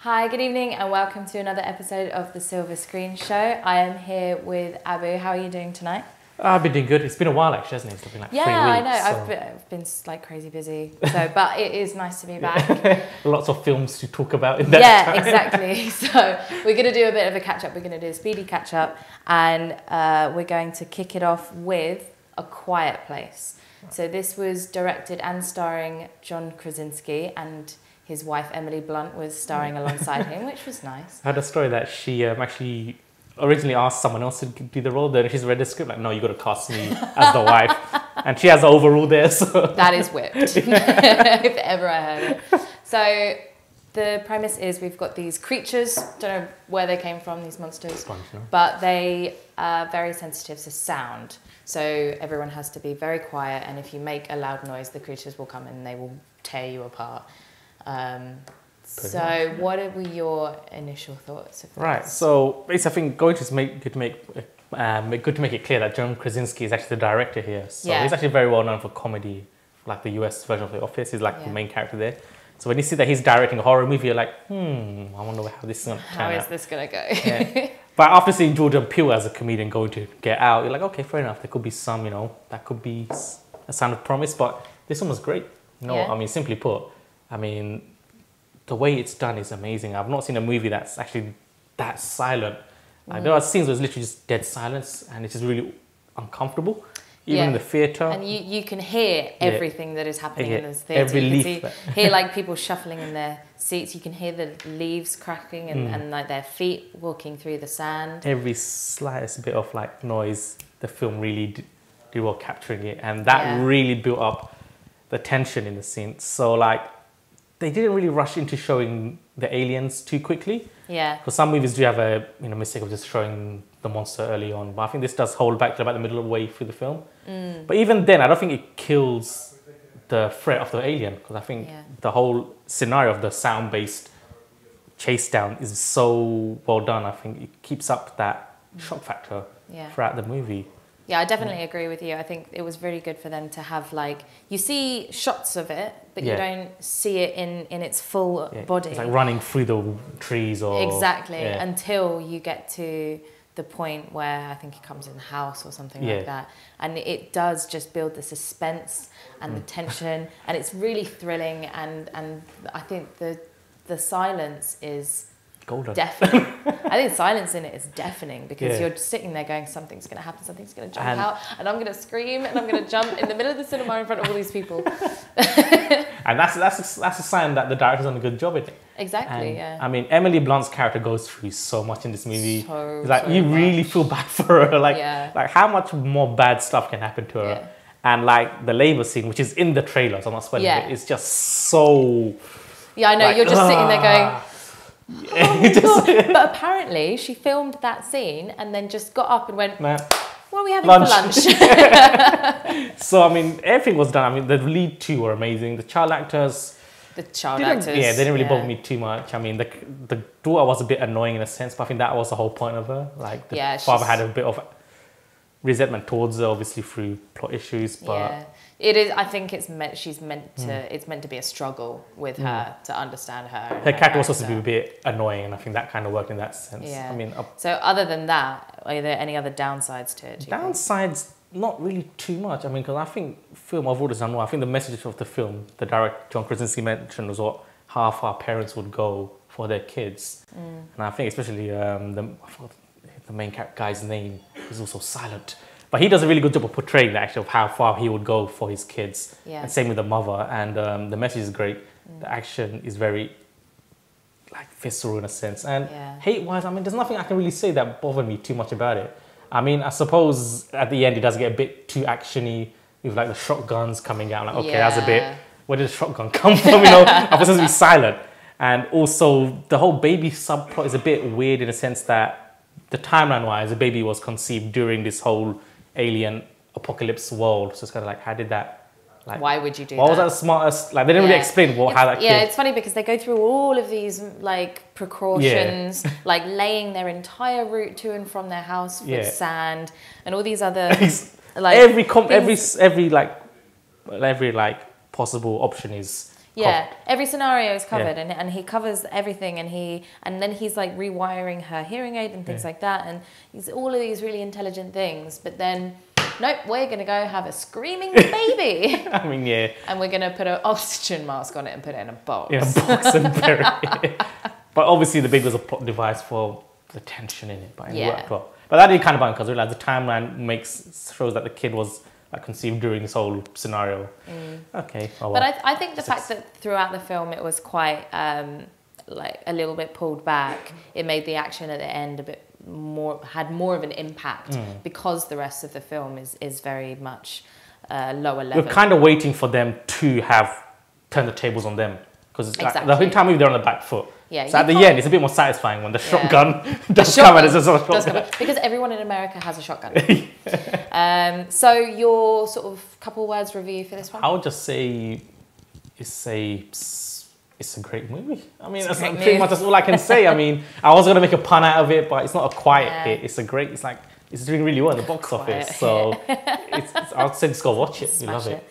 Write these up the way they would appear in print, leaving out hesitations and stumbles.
Hi, good evening and welcome to another episode of the Silver Screen Show. I am here with Abu. How are you doing tonight? I've been doing good. It's been a while actually, hasn't it? It's been like 3 weeks. Yeah, I know. So. I've been like crazy busy. So, but it is nice to be back. Lots of films to talk about in that time. Exactly. So we're going to do a bit of a catch up. We're going to do a speedy catch up, and we're going to kick it off with A Quiet Place. So this was directed and starring John Krasinski, and his wife Emily Blunt was starring alongside him, which was nice. I had a story that she actually originally asked someone else to do the role. Then she's read the script like, no, you got to cast me as the wife, and she has the overrule there. So that is whipped, if ever I heard it. So the premise is we've got these creatures. Don't know where they came from, these monsters, but they are very sensitive to sound. So everyone has to be very quiet, and if you make a loud noise, the creatures will come and they will tear you apart. So what were your initial thoughts of this? Right, so basically I think good to make it clear that John Krasinski is actually the director here. So he's actually very well known for comedy, like the US version of The Office. He's like the main character there. So when you see that he's directing a horror movie, you're like, I wonder how this is going to turn out. How is this going to go? Yeah. But after seeing Jordan Peele as a comedian going to Get Out, you're like, okay, fair enough. There could be some, that could be a sign of promise. But this one was great. I mean, simply put, the way it's done is amazing. I've not seen a movie that's actually that silent. There are scenes where it's literally just dead silence, and it's just really uncomfortable. Even in the theatre. And you can hear everything that is happening in this theatre. Every you leaf. can hear like people shuffling in their seats. You can hear the leaves cracking and like their feet walking through the sand. Every slightest bit of like noise, the film really did well capturing it. And that really built up the tension in the scene. So like, they didn't really rush into showing the aliens too quickly. Yeah. Because some movies do have a mistake of just showing the monster early on. But I think this does hold back to about the middle of the way through the film. But even then, I don't think it kills the threat of the alien. Because I think the whole scenario of the sound-based chase down is so well done. I think it keeps up that shock factor throughout the movie. Yeah, I definitely agree with you. I think it was really good for them to have you see shots of it, but you don't see it in its full body. It's like running through the trees or... Exactly, until you get to the point where I think it comes in the house or something like that. And it does just build the suspense and the tension, and it's really thrilling, and I think the silence is... golden. Deafening. I think silence in it is deafening because you're sitting there going, something's going to happen, something's going to jump out, and I'm going to scream and I'm going to jump in the middle of the cinema in front of all these people. And that's a sign that the director's done a good job at it. Exactly, I mean, Emily Blunt's character goes through so much in this movie. You really feel bad for her. Like how much more bad stuff can happen to her. Yeah. And like the labor scene, which is in the trailer, so I'm not spoiling it, it's just so... Yeah, I know, you're just sitting there going... Oh my God. But apparently she filmed that scene and then just got up and went, what are we having for lunch? So, I mean, everything was done. I mean, the lead two were amazing. The child actors... they didn't really bother me too much. I mean, the daughter was a bit annoying in a sense, but I think that was the whole point of her. Like, the father had a bit of resentment towards her, obviously, through plot issues, but... It is. I think it's meant to. It's meant to be a struggle with her to understand her. Her character was supposed to be a bit annoying, and I think that kind of worked in that sense. Yeah. I mean, so other than that, are there any other downsides to it? Downsides, not really too much. I mean, because I think film overall is well. I think the message of the film, the director John Krasinski mentioned, was what half our parents would go for their kids, and I think especially the main guy's name is also silent. But he does a really good job of portraying that, actually, of how far he would go for his kids. Yeah. And same with the mother. And the message is great. The action is very, visceral in a sense. And hate-wise, I mean, there's nothing I can really say that bothered me too much about it. I mean, I suppose at the end it does get a bit too action-y with, the shotguns coming out. That's a bit... Where did the shotgun come from? I'm supposed to be silent. And also, the whole baby subplot is a bit weird in a sense that the timeline-wise, the baby was conceived during this whole alien apocalypse world. So it's kind of how did that... why would you do that? Why was that the smartest... they didn't really explain how that Yeah, it's funny because they go through all of these, precautions, laying their entire route to and from their house with sand and all these other... every possible option is Yeah, every scenario is covered, and he covers everything, and then he's like rewiring her hearing aid and things like that, and he's all of these really intelligent things. But then, nope, we're gonna go have a screaming baby. I mean, yeah. And we're gonna put an oxygen mask on it and put it in a box. In a box and bury it. But obviously, the baby was a plot device for the tension in it, but it worked well. But that did kind of bump because the timeline shows that the kid was conceived during this whole scenario. Okay. Oh, well. But I think the fact that throughout the film it was quite like a little bit pulled back, it made the action at the end a bit had more of an impact because the rest of the film is very much lower level. We're kind of waiting for them to have turned the tables on them because the whole time they're on the back foot. Yeah, so at the end, it's a bit more satisfying when the shotgun does come and it's just a shotgun. Because everyone in America has a shotgun. So your sort of couple words review for this one? I would just say it's a great movie. I mean, that's pretty much all I can say. I mean, I was gonna make a pun out of it, but it's not a quiet hit. It's it's doing really well in the box office. So I'd say just go watch it. You love it.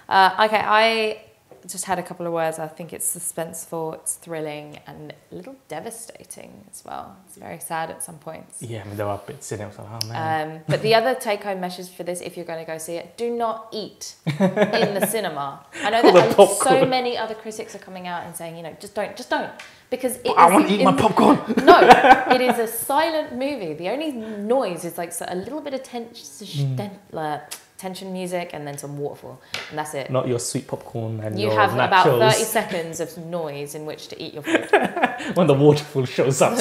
Okay, I just had a couple of words. I think it's suspenseful, it's thrilling, and a little devastating as well. It's very sad at some points. Yeah, I mean, there are bits in it. So, oh man. But the other take-home message for this, if you're going to go see it, do not eat in the cinema. I know that so many other critics are coming out and saying, just don't, because I want to eat my popcorn. No, it is a silent movie. The only noise is like a little bit of tension music and then some waterfall, and that's it. Not your sweet popcorn and you your have nachos. About 30 seconds of noise in which to eat your food. When the waterfall shows up,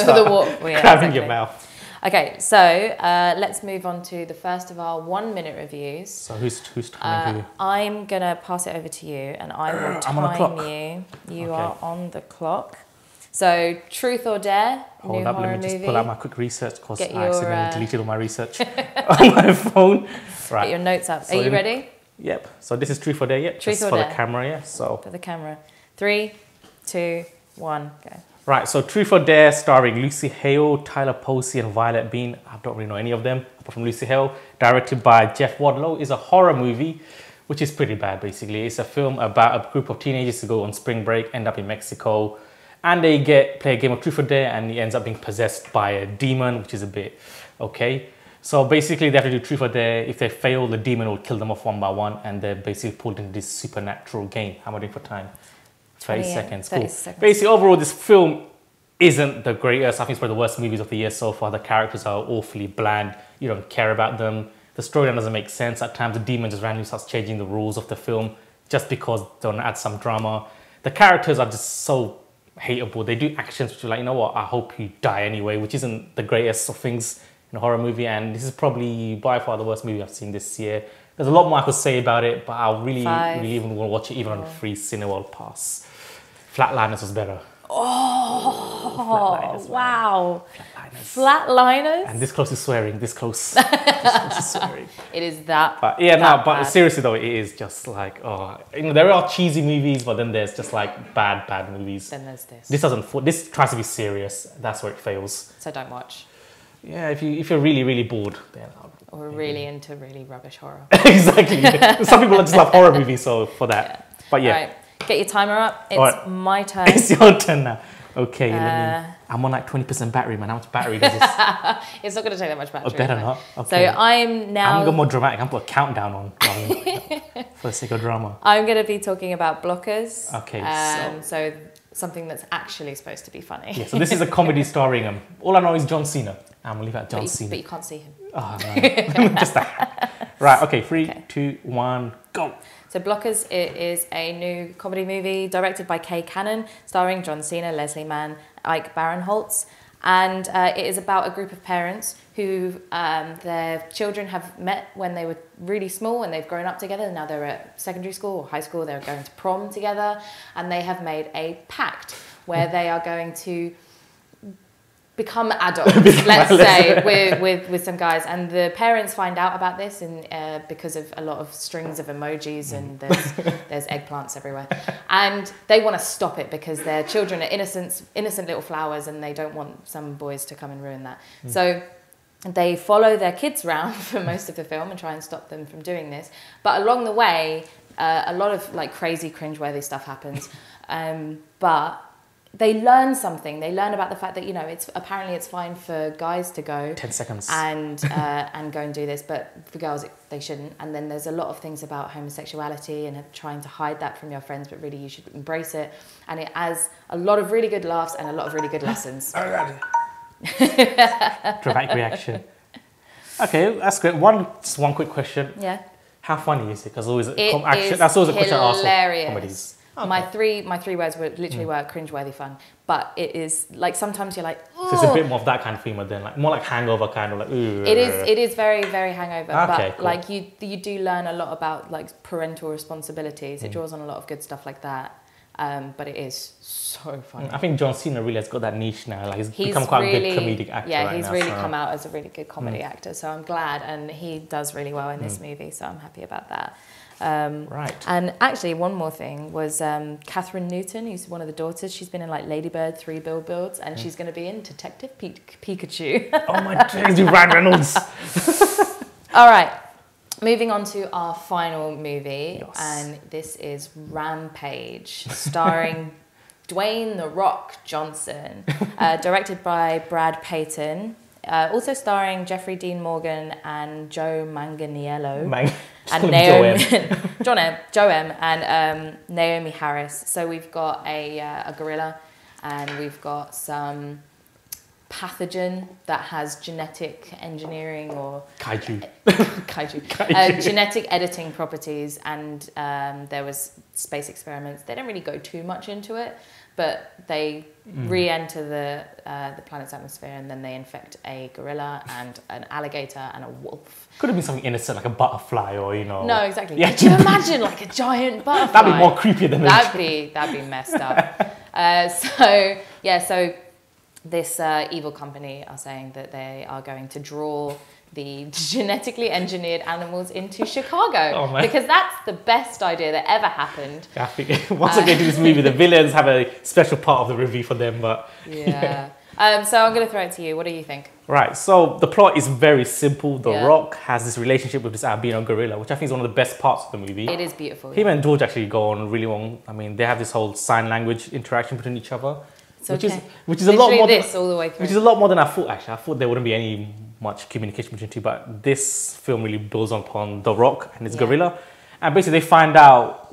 grabbing your mouth. Okay, so let's move on to the first of our 1 minute reviews. So who's timing you? I'm gonna pass it over to you, and I will time you. You are on the clock. So, Truth or Dare? Hold up, let me just pull out my quick research because I accidentally deleted all my research on my phone. Right. Get your notes up. Are you ready? Yep. So this is Truth or Dare, yep. Truth or for Dare. The camera, yeah. So for the camera. 3, 2, 1, go. Right, so Truth or Dare starring Lucy Hale, Tyler Posey and Violet Bean. I don't really know any of them apart from Lucy Hale. Directed by Jeff Wadlow. Is a horror movie, which is pretty bad basically. It's a film about a group of teenagers who go on spring break, end up in Mexico, and they play a game of Truth or Dare, and he ends up being possessed by a demon, which is a bit okay. So basically they have to do Truth or Dare. If they fail, the demon will kill them off one by one, and they're basically pulled into this supernatural game. How am I doing for time? 30 seconds. 30 seconds. Basically, overall, this film isn't the greatest. I think it's probably the worst movies of the year so far. The characters are awfully bland. You don't care about them. The storyline doesn't make sense. At times, the demon just randomly starts changing the rules of the film just because they want to add some drama. The characters are just so hateable. They do actions which are like, you know what, I hope you die anyway, which isn't the greatest of things in a horror movie, and this is probably by far the worst movie I've seen this year. There's a lot more I could say about it, but I really even want to watch it even on a free Cineworld pass. Flatliners was better. Oh, wow. Flatliners? And this close to swearing, this close. This close to swearing. It is that. But yeah, no, but seriously though, it is just like, there are cheesy movies, but then there's just like bad movies. Then there's this. This tries to be serious. That's where it fails. So don't watch. Yeah, if you're really bored, then or really into really rubbish horror. Exactly. Some people just love horror movies, so for that. Yeah. But yeah. All right, get your timer up. It's my turn. It's your turn now. Okay, I'm on like 20% battery, man. How much battery does this? It's not going to take that much battery. Oh, better not. Okay. So I'm going more dramatic. I'm going to put a countdown on for the sake of drama. I'm going to be talking about blockers. Okay. So something that's actually supposed to be funny. Yeah, so this is a comedy starring all I know is John Cena. I'm going to leave out John Cena. But you can't see him. Oh, no. Just that. Right, okay, 3, 2, 1, go. So Blockers, it is a new comedy movie directed by Kay Cannon, starring John Cena, Leslie Mann, Ike Barinholtz. And it is about a group of parents who their children have met when they were really small and they've grown up together. Now they're at secondary school or high school, they're going to prom together, and they have made a pact where they are going to become adults, let's say, with some guys. And the parents find out about this because of a lot of strings of emojis and there's eggplants everywhere. And they want to stop it because their children are innocent little flowers and they don't want some boys to come and ruin that. So they follow their kids around for most of the film and try and stop them from doing this. But along the way, A lot of like crazy, cringeworthy stuff happens, but they learn something. They learn about the fact that, you know, apparently it's fine for guys to go 10 seconds and go and do this, but for girls they shouldn't. And then there's a lot of things about homosexuality and trying to hide that from your friends, but really you should embrace it. And it has a lot of really good laughs and a lot of really good lessons. Dramatic reaction. Okay, that's great. Just one quick question. Yeah. How funny is it? Because always action. That's always a question I ask for comedies. Okay. My three words were literally cringeworthy fun, but it is like sometimes you're like, ooh. So it's a bit more of that kind of humor then, like more like Hangover kind of like. Ooh. It is very, very Hangover, okay, but cool. like you do learn a lot about like parental responsibilities. It draws on a lot of good stuff like that, but it is so funny. I think John Cena really has got that niche now. Like he's become quite a good comedic actor. Yeah, right he's now, really come out as a really good comedy actor. So I'm glad, and he does really well in this movie. So I'm happy about that. Right. And actually, one more thing was Catherine Newton, who's one of the daughters. She's been in like Lady Bird, 3 billboards, and she's going to be in Detective Pikachu. Oh my days, Ryan Reynolds. All right, moving on to our final movie, and this is Rampage, starring Dwayne "The Rock" Johnson, directed by Brad Payton. Also starring Jeffrey Dean Morgan and Joe Manganiello and Naomi and Naomi Harris. So we've got a gorilla, and we've got some pathogen that has genetic engineering or kaiju genetic editing properties, and there was space experiments. They don't really go too much into it, but they re-enter the planet's atmosphere, and then they infect a gorilla and an alligator and a wolf. Could have been something innocent like a butterfly, or you know. No, exactly. Yeah, Could you imagine like a giant butterfly? That'd be more creepy than that'd be messed up. So this evil company are saying that they are going to draw the genetically engineered animals into Chicago, because that's the best idea that ever happened. I think once I get to this movie, the villains have a special part of the review for them, but yeah. So I'm going to throw it to you. What do you think? Right, so the plot is very simple. The Rock has this relationship with this albino gorilla, which I think is one of the best parts of the movie. It is beautiful. Him and George actually go on really long. I mean, they have this whole sign language interaction between each other, which is a lot more all the way through. Which is a lot more than I thought. Actually, I thought there wouldn't be any much communication between the two, but this film really builds upon The Rock and his gorilla, and basically they find out,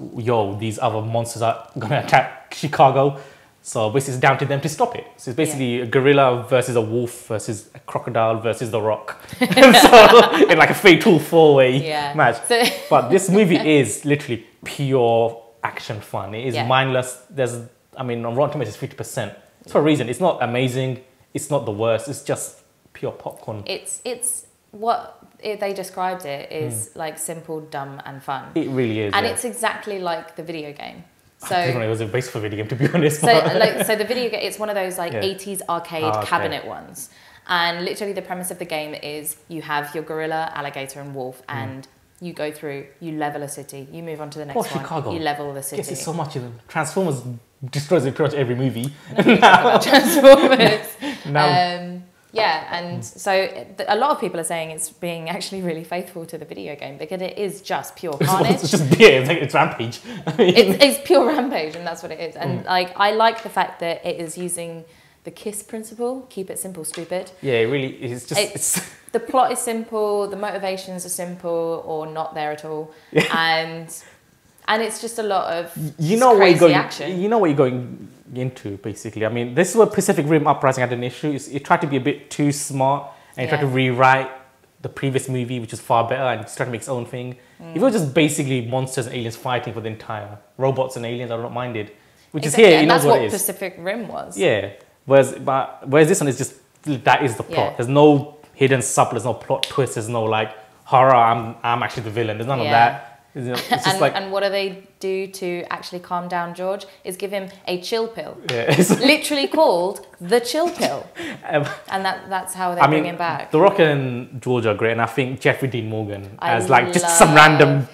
these other monsters are gonna attack Chicago. So basically it's down to them to stop it. So it's basically a gorilla versus a wolf versus a crocodile versus The Rock. So in like a fatal 4-way match. But this movie is literally pure action fun. It is mindless. On Rotten Tomatoes it's 50%. It's for a reason. It's not amazing. It's not the worst. It's just pure popcorn. It's what they described it is like simple, dumb and fun. It really is. And it's exactly like the video game. So I didn't know it was a base for video game, to be honest. So the video game, it's one of those like 80s arcade cabinet ones. And literally the premise of the game is you have your gorilla, alligator and wolf, and you go through, you level a city, you move on to the next one, Chicago. You level the city. Yes, it's so much. Transformers destroys pretty much every movie. Transformers. And so a lot of people are saying it's being actually really faithful to the video game, because it is just pure carnage. It's just it's Rampage. It's pure Rampage, and that's what it is. And like I like the fact that it is using the KISS principle, keep it simple, stupid. Yeah, it really is. The plot is simple, the motivations are simple or not there at all, and it's just a lot of crazy action. You know what you're going into, basically. I mean, this is where Pacific Rim Uprising had an issue. It tried to be a bit too smart, and it tried to rewrite the previous movie, which is far better, and it's trying to make its own thing. If it was just basically monsters and aliens fighting for the entire robots and aliens, I would not mind it. Which is here, you know what it is. That's what Pacific Rim was. Yeah. Whereas this one is just, that is the plot. There's no hidden sub, there's no plot twist, there's no like horror, I'm actually the villain. There's none of that. It's just and what do they do to actually calm down George? Is give him a chill pill. Yeah, it's literally called the chill pill. And that's how they bring him back. The Rock and George are great, and I think Jeffrey Dean Morgan as like just some random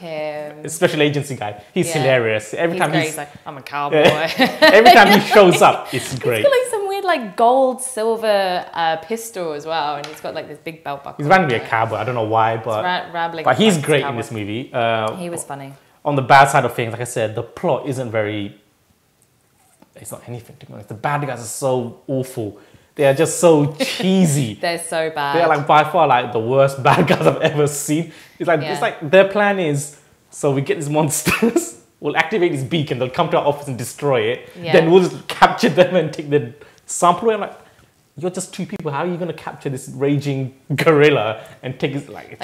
special agency guy. He's hilarious. Every time he's like, I'm a cowboy. Every time he shows up, it's great. He's got like some weird like gold, silver pistol as well, and he's got like this big belt buckle. He's randomly a cowboy. I don't know why, but rambling. But he's great in this movie. He was funny. on the bad side of things, like I said, the plot isn't very... It's not anything, to be honest. The bad guys are so awful. They are just so cheesy. They're so bad. They're like by far like the worst bad guys I've ever seen. It's like their plan is, so we get these monsters, we'll activate this beacon, they'll come to our office and destroy it. Yeah. Then we'll just capture them and take the sample. I'm like, you're just two people. How are you going to capture this raging gorilla and take it like...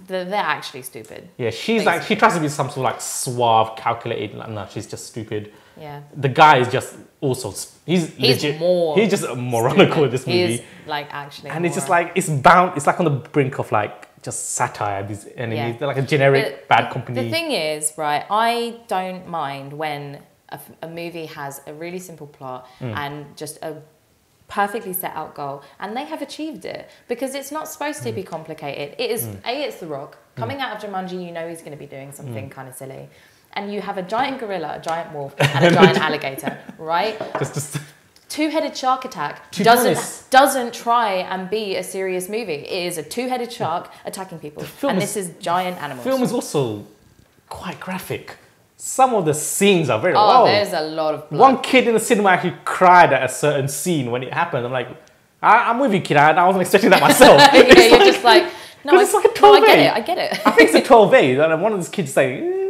they're actually stupid. Yeah, she tries to be some sort of like suave, calculated. Like, no, she's just stupid. Yeah. The guy is just also... He's legit. He's just moronical in this movie. He's like actually and it's just like, it's like on the brink of like just satire, these enemies. Yeah. They're like a generic bad company. The thing is, right, I don't mind when a movie has a really simple plot and just a perfectly set out goal, and they have achieved it, because it's not supposed to be complicated. It is it's The Rock coming out of Jumanji. You know he's going to be doing something kind of silly, and you have a giant gorilla, a giant wolf, and a giant alligator, right? Just two-headed shark attack doesn't try and be a serious movie. It is a two-headed shark attacking people, and this is giant animals. The film is also quite graphic. Some of the scenes are very... there's a lot of blood. One kid in the cinema actually cried at a certain scene when it happened. I'm like, I'm with you, kid. I wasn't expecting that myself. You're just like, no, it's like a 12A. I get it. I think it's a 12A. And one of those kids saying...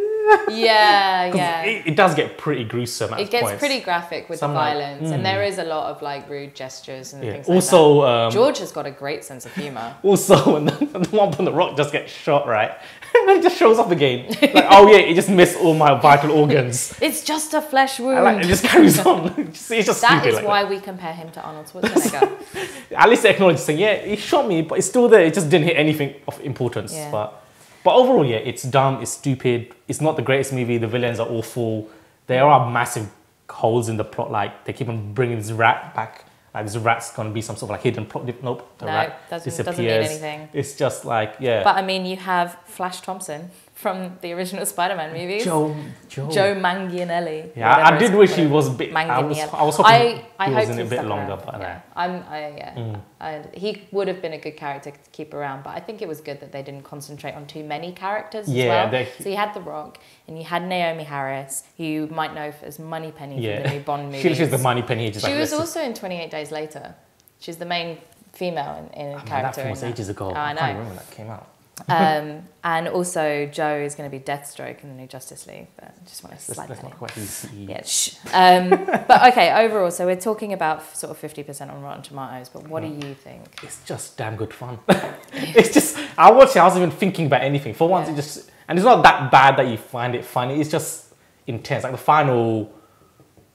Yeah. It does get pretty gruesome at It gets points. Pretty graphic with the violence, and there is a lot of like rude gestures and things like also, that. George has got a great sense of humour. Also, when the one from The Rock just gets shot, right? And then it just shows up again. Like, oh yeah, it just missed all my vital organs. It's just a flesh wound. It just carries on. It's just that stupid. is why we compare him to Arnold Schwarzenegger. At least they acknowledge saying, yeah, he shot me, but it's still there. It just didn't hit anything of importance. Yeah. But overall, yeah, it's dumb, it's stupid. It's not the greatest movie. The villains are awful. There are massive holes in the plot. Like, they keep on bringing this rat back. Like, this rat's going to be some sort of like hidden plot. Nope, the rat disappears. Doesn't mean anything. It's just like, yeah. But I mean, you have Flash Thompson from the original Spider-Man movies. Joe Manganiello. Yeah, I did wish he was a bit... I was hoping he was in a bit longer. But he would have been a good character to keep around, but I think it was good that they didn't concentrate on too many characters as well. So you had The Rock, and you had Naomi Harris, who you might know as Moneypenny from the new Bond movies. She's the Moneypenny. She was also in 28 Days Later. She's the main female in a character. That was ages ago. I can't remember when that came out. And also Joe is going to be Deathstroke in the new Justice League, but I just want to slide that in. Not quite easy. Yeah, but okay, overall, so we're talking about sort of 50% on Rotten Tomatoes, but what do you think? It's just damn good fun. It's just, I watched it, I wasn't even thinking about anything. For once, it just, and it's not that bad that you find it funny, it's just intense. Like the final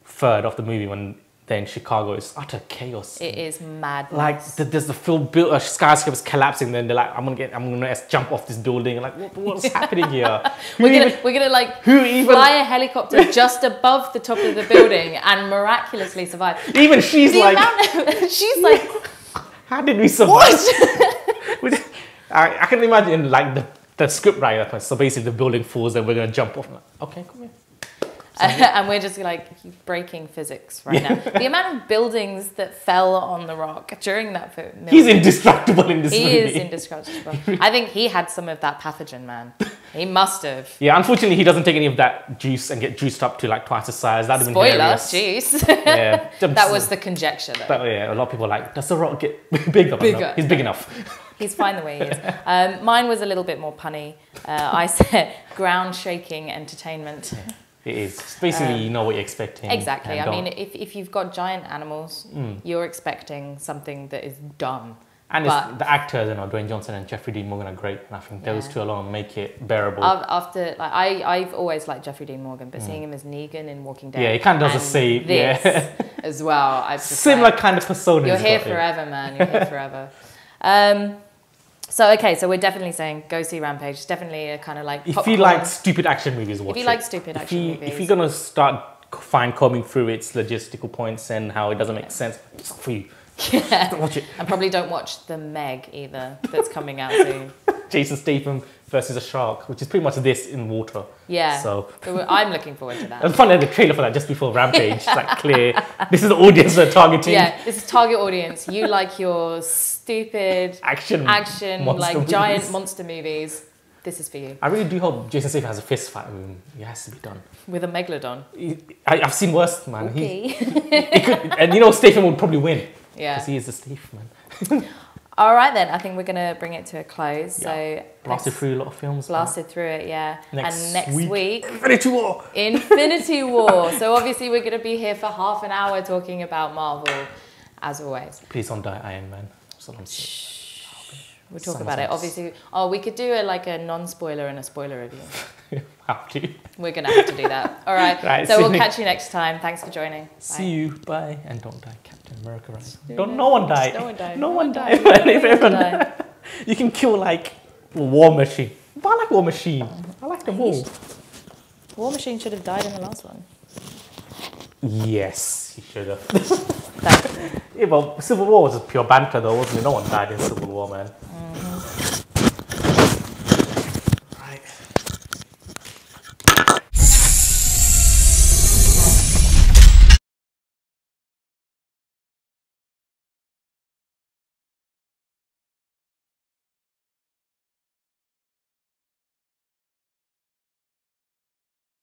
third of the movie when they're in Chicago, it's utter chaos. It is madness. Like there's the film built, skyscrapers collapsing. Then they're like, I'm gonna jump off this building. Like what's happening here? We're gonna like fly a helicopter just above the top of the building and miraculously survive. Even she's like, how did we survive? I can imagine like the script writer. So basically, the building falls, and we're gonna jump off. I'm like, okay, come here. And we're just like breaking physics right now. The amount of buildings that fell on The Rock during that film. He's indestructible in this movie. He is indestructible. I think he had some of that pathogen, man. He must have. Yeah, unfortunately, he doesn't take any of that juice and get juiced up to like twice the size. That'd have been hilarious. Juice. Yeah. That was the conjecture, though. A lot of people are like, does The Rock get bigger? No, he's big enough. He's fine the way he is. Mine was a little bit more punny. I said ground-shaking entertainment. Yeah. It is. It's basically, you know what you're expecting. Exactly. I mean, if you've got giant animals, you're expecting something that is dumb. And the actors, Dwayne Johnson and Jeffrey Dean Morgan are great. And I think those two alone make it bearable. I've always liked Jeffrey Dean Morgan, but seeing him as Negan in Walking Dead. Yeah, he kind of does the same. As well. I've just similar kind of persona. You're here forever, man. You're here forever. So we're definitely saying go see Rampage. It's definitely a kind of like if you like stupid action movies, watch it. If you like stupid action movies. If you're going to start combing through its logistical points and how it doesn't make sense, it's not for you. Yeah. Watch it. And probably don't watch The Meg either, that's coming out soon. Jason Statham versus a shark, which is pretty much this in water. Yeah. So I'm looking forward to that. It's fun to have the trailer for that just before Rampage. It's like clear. This is the audience they're targeting. Yeah, this is target audience. You like your stupid action like movies. Giant monster movies. this is for you. I really do hope Jason Statham has a fist fight with him. It has to be done. With a megalodon. I've seen worse, man. Okay. He could, and you know, Statham would probably win. Yeah. Because he is the Statham, man. All right, then. I think we're going to bring it to a close. Yeah. So blasted through a lot of films. Blasted through it, yeah. Next week... Infinity War! Infinity War. So obviously we're going to be here for half an hour talking about Marvel, as always. Please don't die, Iron Man. That's all I'm saying. We'll talk about it. Obviously, we could do a non-spoiler and a spoiler review. Have to. We're going to have to do that. All right. So we'll catch you next time. Thanks for joining. Bye. See you. Bye. And don't die, Captain America. Right? No one die. No one die. No one die. If everyone die. You can kill like War Machine. But I like War Machine. I like them all. War Machine should have died in the last one. Yes, he should have. Yeah, but Civil War was just pure banter though, wasn't it? No one died in Civil War, man.